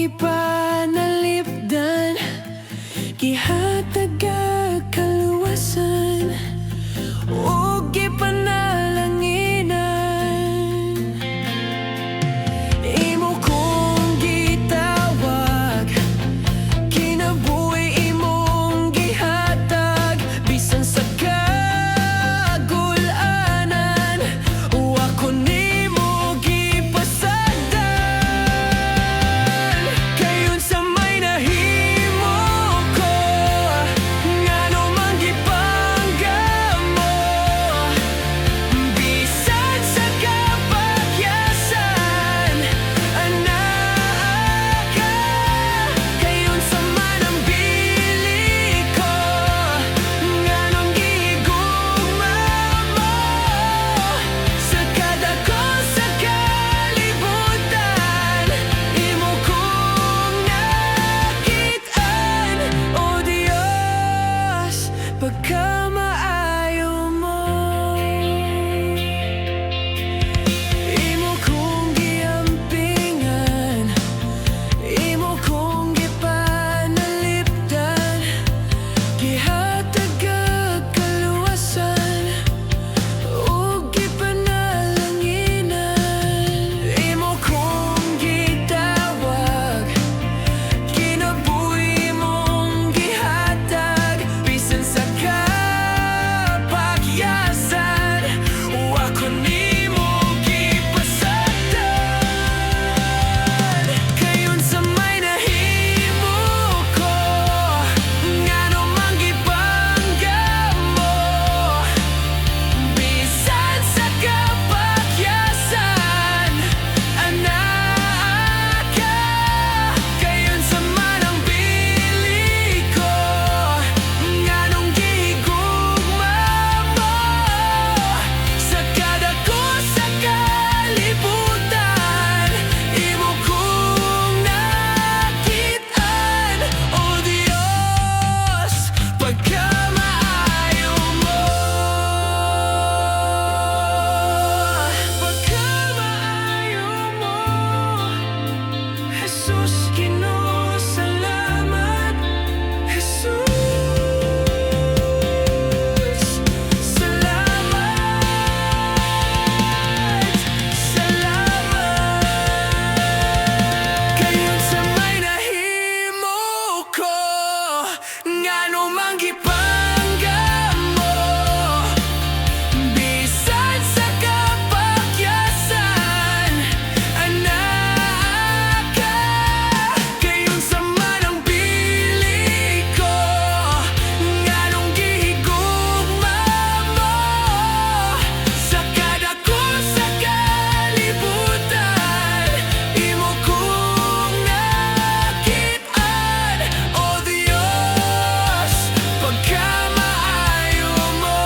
gipanalipdan, gihatag kaluwasan, ug gipanalanginan. Imo kong gitawag, kinabuhi imong gihatag, bisan sa kagulanan, wa ko nimo gipasagdan. Kayon sa may nahimo ko, ngano man gipanggap mo, bisan sa kapakyasan, anak ka. Kayon sa manang bili ko, nganong gihigugma mo, sa kadako sa kalibutan, imo kong nakitaan. O Diyos, pagkamaayo mo, imo kong giampingan, imo kong gipanalipdan, gihatag kaluwasan, ug gipanalanginan. Imo kong gitawag, kinabuhi mong gihatag, bisan sa kapakyasan, wa ko nimo gipasagdan. Kayon sa may nahimo ko, ngano man gipanggap mo, bisan sa kapakyasan, anak ka. Kayon sa manang bili ko, nganong gihigugma mo, sa kadako sa kalibutan, imo kong nakitaan. O Diyos, pagkamaayo mo, pagkamaayo mo, Jesus, Ginoo, salamat. Jesus, salamat, salamat. Kayon sa may nahimo ko, ngano man gipanggap mo, bisan sa kapakyasan, anak ka. Kayon sa manang bili ko, nganong gihigugma mo, sa kadako sa kalibutan, imo kong nakitaan. O Diyos, pagkamaayo mo,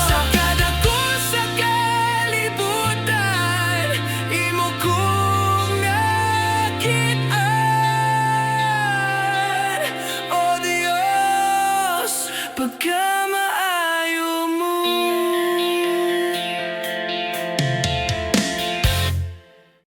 sa kadako sa kalibutan, imo kong nakitaan. O Diyos, pagkamaayo